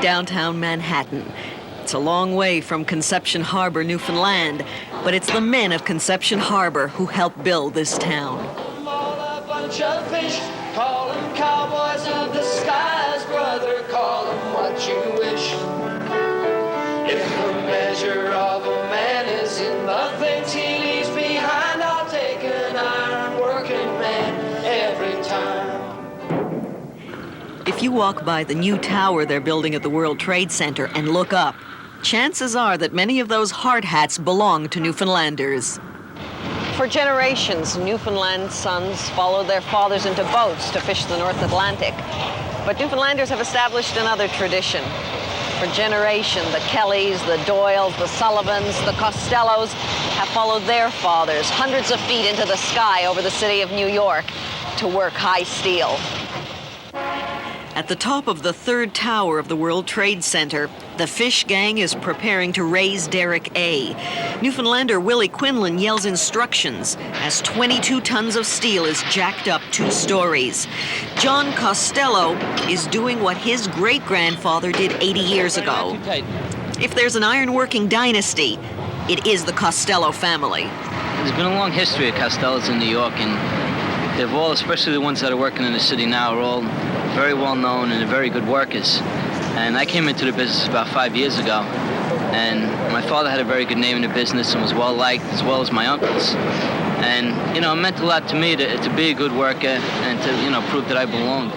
downtown Manhattan. It's a long way from Conception Harbor, Newfoundland, but it's the men of Conception Harbor who helped build this town. All a bunch of fish, call them cowboys of the skies, brother, call them what you wish. If the measure of a man is in the things he leaves behind, I'll take an iron working man every time. If you walk by the new tower they're building at the World Trade Center and look up, chances are that many of those hard hats belong to Newfoundlanders. For generations, Newfoundland sons followed their fathers into boats to fish the North Atlantic. But Newfoundlanders have established another tradition. For generations, the Kellys, the Doyles, the Sullivans, the Costellos have followed their fathers hundreds of feet into the sky over the city of New York to work high steel. At the top of the third tower of the World Trade Center, the fish gang is preparing to raise Derrick A. Newfoundlander Willie Quinlan yells instructions as 22 tons of steel is jacked up 2 stories. John Costello is doing what his great-grandfather did 80 years ago. If there's an ironworking dynasty, it is the Costello family. There's been a long history of Costellos in New York, and they've all, especially the ones that are working in the city now, are all very well known and very good workers. And I came into the business about 5 years ago, and my father had a very good name in the business and was well liked, as well as my uncles. And, you know, it meant a lot to me to be a good worker and to, you know, prove that I belonged.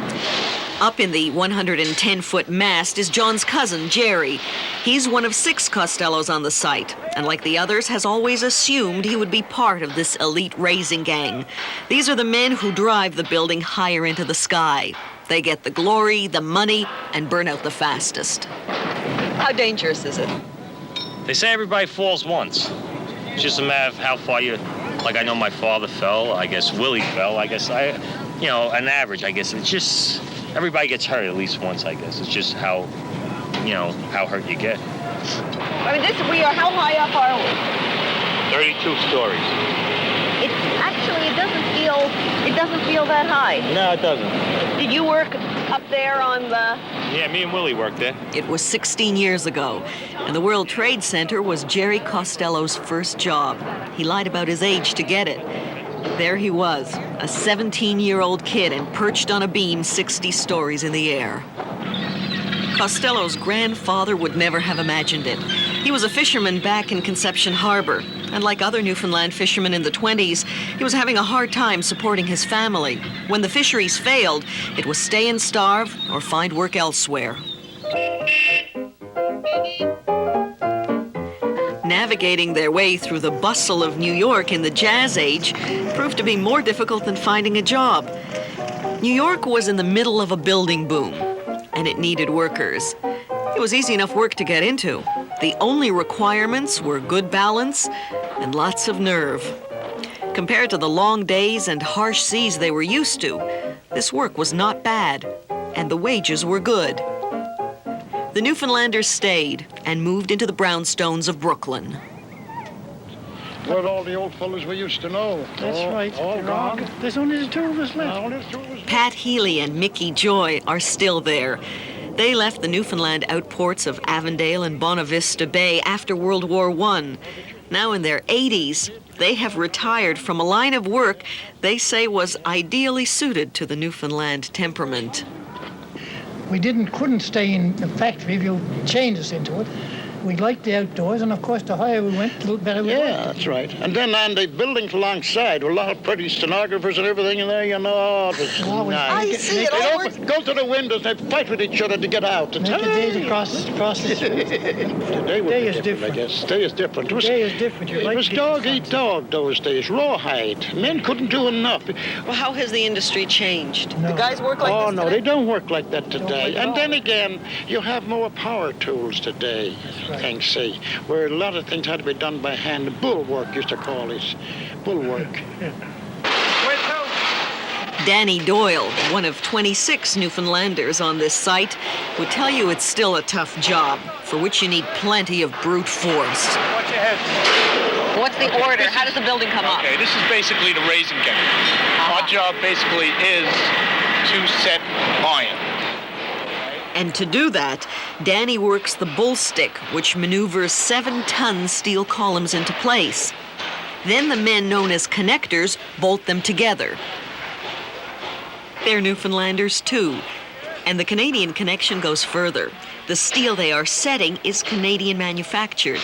Up in the 110-foot mast is John's cousin, Jerry. He's one of 6 Costellos on the site, and like the others, has always assumed he would be part of this elite raising gang. These are the men who drive the building higher into the sky. They get the glory, the money, and burn out the fastest. How dangerous is it? They say everybody falls once. It's just a matter of how far you... Like, I know my father fell. I guess Willie fell. I guess you know, an average, I guess. It's just... Everybody gets hurt at least once, I guess. It's just how, you know, how hurt you get. I mean, how high up are we? 32 stories. It doesn't feel that high. No, it doesn't. Did you work up there on the... Yeah, me and Willie worked there. It was 16 years ago, and the World Trade Center was Jerry Costello's first job. He lied about his age to get it. There he was, a 17-year-old kid and perched on a beam 60 stories in the air. Costello's grandfather would never have imagined it. He was a fisherman back in Conception Harbor, and like other Newfoundland fishermen in the 20s, he was having a hard time supporting his family. When the fisheries failed, it was stay and starve or find work elsewhere. Navigating their way through the bustle of New York in the Jazz Age proved to be more difficult than finding a job. New York was in the middle of a building boom, and it needed workers. It was easy enough work to get into. The only requirements were good balance and lots of nerve. Compared to the long days and harsh seas they were used to, this work was not bad, and the wages were good. The Newfoundlanders stayed and moved into the brownstones of Brooklyn. Where all the old fellas we used to know. That's right. All gone. There's only the 2 of us left. Only the 2 of us. Pat Healy and Mickey Joy are still there. They left the Newfoundland outports of Avondale and Bonavista Bay after World War I. Now in their 80s, they have retired from a line of work they say was ideally suited to the Newfoundland temperament. We couldn't stay in the factory if you chained us into it. We liked the outdoors, and of course, the higher we went, a little better we were. Yeah, that's right. And then on the buildings alongside, with a lot of pretty stenographers and everything in there, you know. It was nice. I see it all works. Go to the windows, they'd fight with each other to get out. Make the days across the street. Today is different. I guess. Today is different. Today is different. It was dog eat dog those days, rawhide. Men couldn't do enough. Well, how has the industry changed? No. The guys work like Oh, this no, today? they don't work like that today. work at And all. then again, you have more power tools today, right. things say, where a lot of things had to be done by hand. Bullwork used to call this. Bullwork. Danny Doyle, one of 26 Newfoundlanders on this site, would tell you it's still a tough job, for which you need plenty of brute force. Watch your head. What's the order? How does the building come up? Okay, this is basically the raising gang. Our job basically is to set iron. And to do that, Danny works the bull stick, which maneuvers 7-ton steel columns into place. Then the men known as connectors bolt them together. They're Newfoundlanders too. And the Canadian connection goes further. The steel they are setting is Canadian manufactured.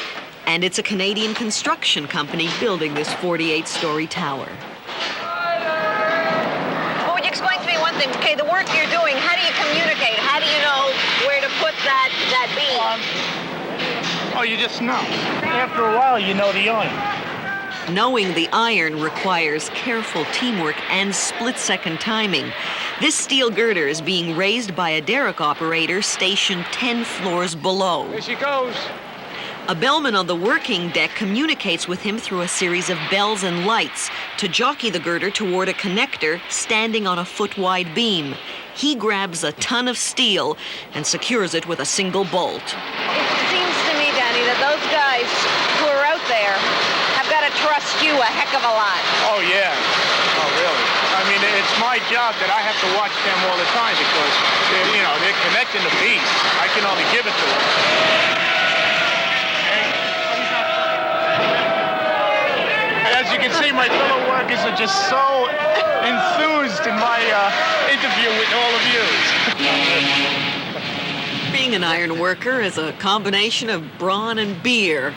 And it's a Canadian construction company building this 48-story tower. Well, would you explain to me one thing? Okay, the work you're doing, how do you communicate? How do you know where to put that beam? Oh, you just know. After a while, you know the iron. Knowing the iron requires careful teamwork and split-second timing. This steel girder is being raised by a derrick operator stationed 10 floors below. There she goes. A bellman on the working deck communicates with him through a series of bells and lights to jockey the girder toward a connector standing on a foot-wide beam. He grabs a ton of steel and secures it with a single bolt. It seems to me, Danny, that those guys who are out there have got to trust you a heck of a lot. Oh, yeah. Oh, really? I mean, it's my job that I have to watch them all the time because, they're connecting the piece. I can only give it to them. And as you can see, my fellow workers are just so enthused in my interview with all of you. Being an iron worker is a combination of brawn and beer.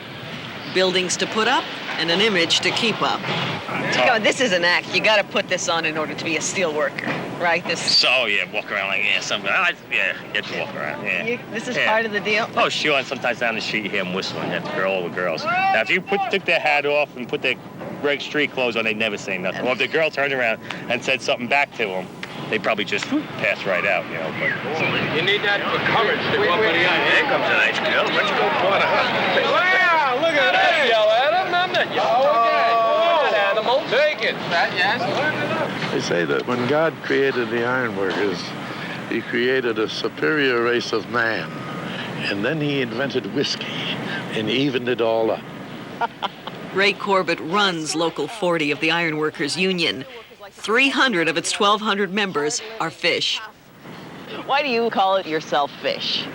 Buildings to put up and an image to keep up. This is an act. You got to put this on in order to be a steel worker, right? So, yeah, walk around like, something. Get to walk around, yeah. This is part of the deal? Oh, sure, and sometimes down the street you hear them whistling at all the girls. Now, if you took their hat off and put their red street clothes on, they'd never say nothing. Well, if the girl turned around and said something back to them, they'd probably just pass right out, But You need that for courage to go up on the iron. There comes a nice girl. Let's go part of her. Wow, look at that. Yell at him. I'm not yelling. That animal. Take it. Yes. They say that when God created the ironworkers, he created a superior race of man. And then he invented whiskey and evened it all up. Ray Corbett runs Local 40 of the Ironworkers Union. 300 of its 1,200 members are fish. Why do you call it yourself fish?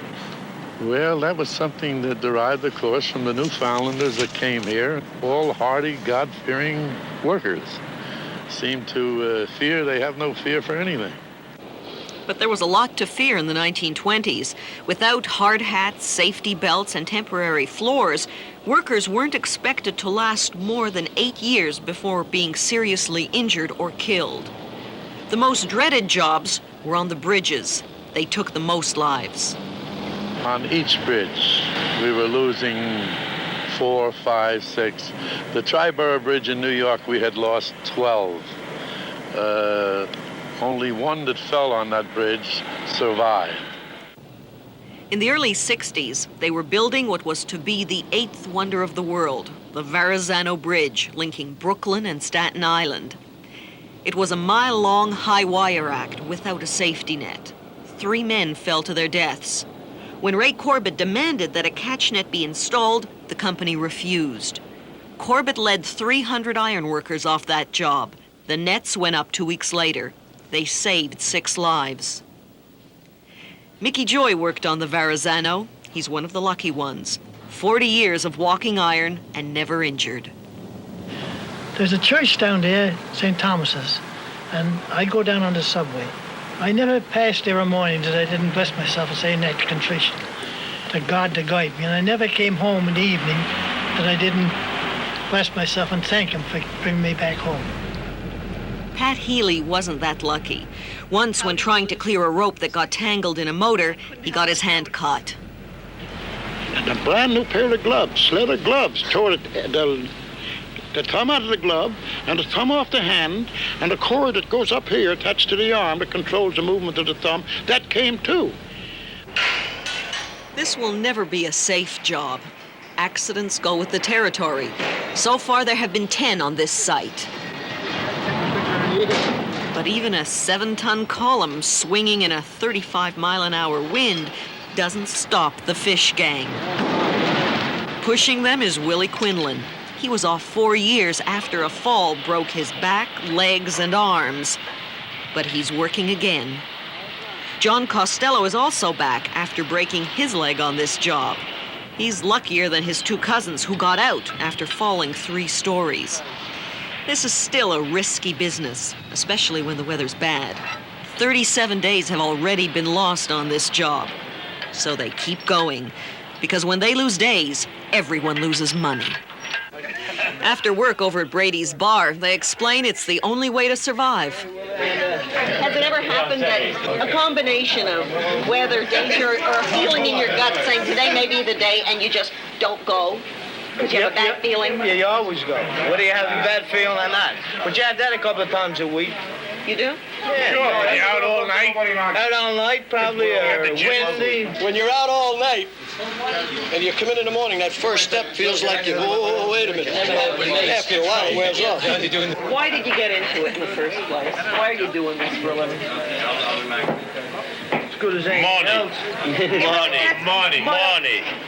Well, that was something that derived, of course, from the Newfoundlanders that came here. All hardy, God-fearing workers seem to fear they have no fear for anything. But there was a lot to fear in the 1920s. Without hard hats, safety belts, and temporary floors, workers weren't expected to last more than 8 years before being seriously injured or killed. The most dreaded jobs were on the bridges. They took the most lives. On each bridge, we were losing 4, 5, 6. The Triborough Bridge in New York, we had lost 12. Only one that fell on that bridge survived. In the early 60s, they were building what was to be the 8th wonder of the world, the Verrazano Bridge, linking Brooklyn and Staten Island. It was a mile-long high-wire act without a safety net. 3 men fell to their deaths. When Ray Corbett demanded that a catch net be installed, the company refused. Corbett led 300 ironworkers off that job. The nets went up 2 weeks later. They saved 6 lives. Mickey Joy worked on the Verrazano. He's one of the lucky ones. 40 years of walking iron and never injured. There's a church down there, St. Thomas's, and I go down on the subway. I never passed there a morning that I didn't bless myself and say an act of contrition to God to guide me. And I never came home in the evening that I didn't bless myself and thank him for bringing me back home. Pat Healy wasn't that lucky. Once, when trying to clear a rope that got tangled in a motor, he got his hand caught. And a brand new pair of gloves, leather gloves, tore the thumb out of the glove and the thumb off the hand, and the cord that goes up here attached to the arm that controls the movement of the thumb, that came too. This will never be a safe job. Accidents go with the territory. So far, there have been 10 on this site. But even a 7-ton column swinging in a 35-mile-an-hour wind doesn't stop the fish gang. Pushing them is Willie Quinlan. He was off 4 years after a fall broke his back, legs, and arms. But he's working again. John Costello is also back after breaking his leg on this job. He's luckier than his two cousins who got out after falling 3 stories. This is still a risky business, especially when the weather's bad. 37 days have already been lost on this job. So they keep going, because when they lose days, everyone loses money. After work over at Brady's bar, they explain it's the only way to survive. Has it ever happened that a combination of weather, danger, or a feeling in your gut saying today may be the day and you just don't go? Because you have a bad feeling? Yeah, you always go. Whether you have a bad feeling or not. But you have that a couple of times a week. You do? Yeah. Sure. Are you out all night? Out all night, probably, or Wednesday. When you're out all night and you come in the morning, that first step feels like you, whoa, wait a minute. After a while, it wears off. Why did you get into it in the first place? Why are you doing this for a living? As good as anything else. Money.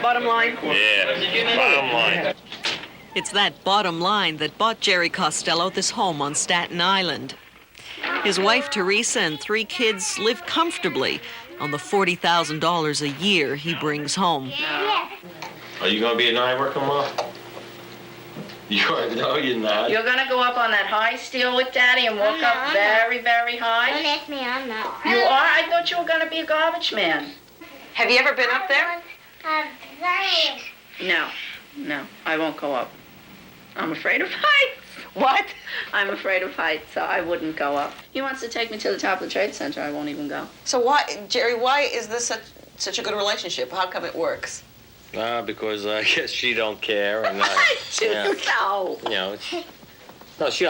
Bottom line? Yeah, bottom line. It's that bottom line that bought Jerry Costello this home on Staten Island. His wife, Teresa, and 3 kids live comfortably on the $40,000 a year he brings home. Are you going to be an ironworker, Ma? No, you're not. You're gonna go up on that high steel with Daddy and walk up very, very high? Don't ask me, I'm not. You are? I thought you were gonna be a garbage man. Have you ever been up there? No, I won't go up. I'm afraid of heights. What? I'm afraid of heights, so I wouldn't go up. He wants to take me to the top of the trade center. I won't even go. So why, Jerry, why is this such a good relationship? How come it works? Because I guess she don't care. And, No. You know, no, she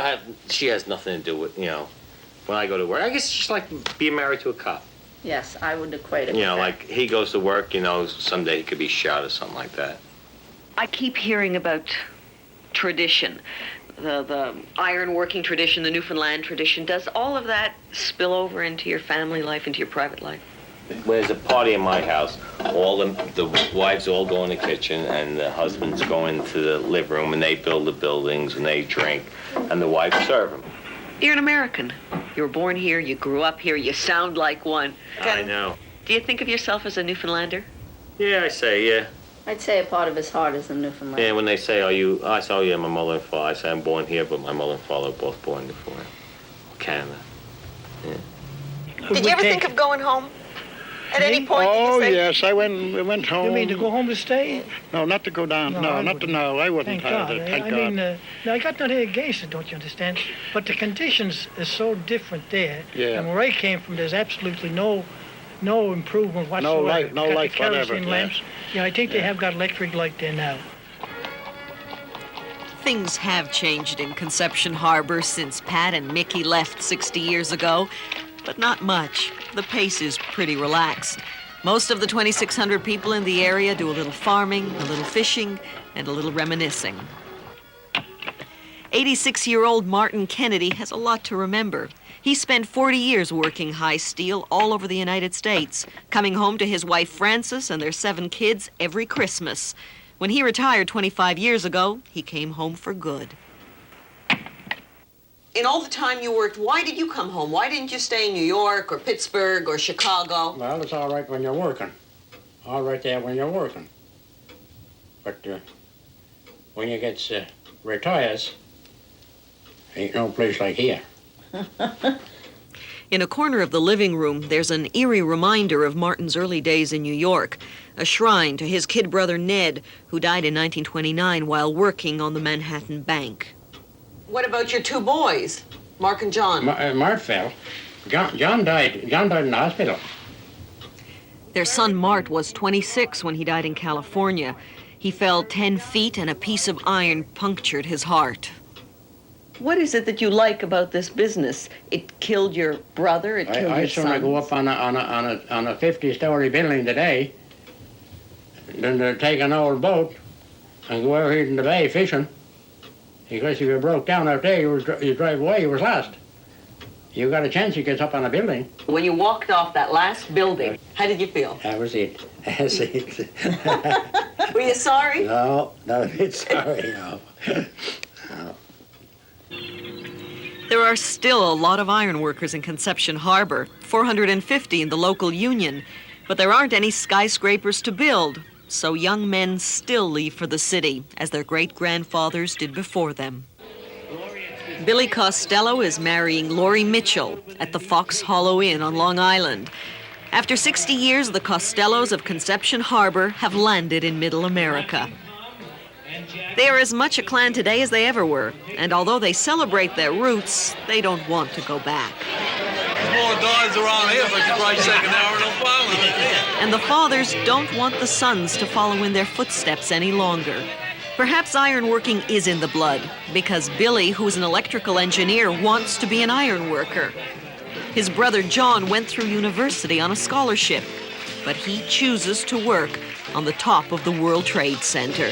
has nothing to do with, when I go to work. I guess it's just like being married to a cop. Yes, I would equate it with that. Like he goes to work, someday he could be shot or something like that. I keep hearing about tradition, the iron working tradition, the Newfoundland tradition. Does all of that spill over into your family life, into your private life? When there's a party in my house, all the wives all go in the kitchen and the husbands go into the living room and they build the buildings and they drink and the wives serve them. You're an American. You were born here, you grew up here, you sound like one. I know. Do you think of yourself as a Newfoundlander? Yeah, I say, yeah. I'd say a part of his heart is in Newfoundland. Yeah, when they say, I say, oh yeah, my mother and father. I say, I'm born here, but my mother and father are both born in Canada. Yeah. Did you ever think of going home? At any point? Oh, did you say, yes, I went home. You mean to go home to stay? No, not to go down. No, I wouldn't. Thank God. Thank I God. mean, I got nothing against it, don't you understand? But the conditions are so different there. Yeah. And where I came from, there's absolutely no improvement whatsoever. No Got light, the kerosene whatever, yeah. lamps. Yeah, I think they have got electric light there now. Things have changed in Conception Harbor since Pat and Mickey left 60 years ago, but not much. The pace is pretty relaxed. Most of the 2,600 people in the area do a little farming, a little fishing, and a little reminiscing. 86-year-old Martin Kennedy has a lot to remember. He spent 40 years working high steel all over the United States, coming home to his wife Frances and their 7 kids every Christmas. When he retired 25 years ago, he came home for good. in all the time you worked, why did you come home? Why didn't you stay in New York or Pittsburgh or Chicago? Well, it's all right when you're working. All right there when you're working. But when you get retires, ain't no place like here. In a corner of the living room, there's an eerie reminder of Martin's early days in New York, a shrine to his kid brother Ned, who died in 1929 while working on the Manhattan Bank. What about your two boys, Mark and John? Mart fell. John died. John died in the hospital. Their son Mart was 26 when he died in California. He fell 10 feet and a piece of iron punctured his heart. What is it that you like about this business? It killed your brother, it killed your son. I go up on a 50-story building today, then to take an old boat and go out here in the bay fishing. Because if you broke down out there, you drive away, you was lost. You got a chance, you get up on a building. When you walked off that last building, how did you feel? That was it. That's it. Were you sorry? No, it's sorry, no. No. There are still a lot of ironworkers in Conception Harbor, 450 in the local union, but there aren't any skyscrapers to build, so young men still leave for the city, as their great-grandfathers did before them. Billy Costello is marrying Lori Mitchell at the Fox Hollow Inn on Long Island. After 60 years, the Costellos of Conception Harbor have landed in Middle America. They are as much a clan today as they ever were, and although they celebrate their roots, they don't want to go back. There's more dies around here, but you probably take an hour and a while. And the fathers don't want the sons to follow in their footsteps any longer. Perhaps ironworking is in the blood, because Billy, who's an electrical engineer, wants to be an ironworker. His brother John went through university on a scholarship, but he chooses to work on the top of the World Trade Center.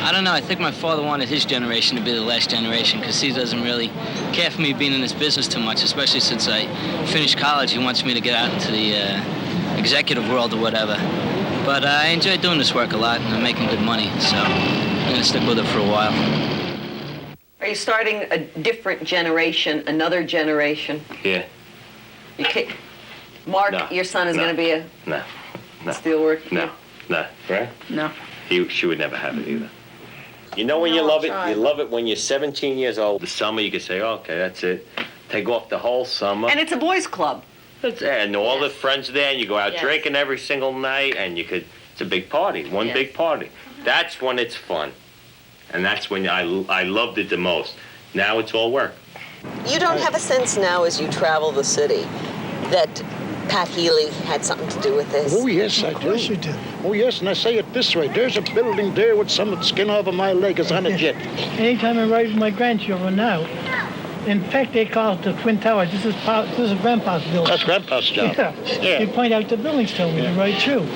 I don't know. I think my father wanted his generation to be the last generation because he doesn't really care for me being in this business too much, especially since I finished college. He wants me to get out into the executive world or whatever. But I enjoy doing this work a lot, and I'm making good money, so I'm going to stick with it for a while. Are you starting a different generation, another generation? Yeah. You can't, Mark, No. your son is No. going to be a No. steelworker? No. Right? No. She would never have it either. You know when you love it? You love it when you're 17 years old. The summer you can say, okay, that's it. Take off the whole summer. And it's a boys' club. And all the friends there, and you go out Yes. drinking every single night, and it's a big party, one Yes. big party. That's when it's fun. And that's when I loved it the most. Now it's all work. You don't have a sense now as you travel the city that Pat Healy had something to do with this? Oh, yes, I do. Of course you do. Oh, yes, and I say it this way. There's a building there with some of the skin over my leg is on it yet. Anytime I ride with my grandchildren now, in fact, they call it the Twin Towers. This is Grandpa's building. That's Grandpa's job. Yeah. Yeah. They point out the buildings to me to ride through.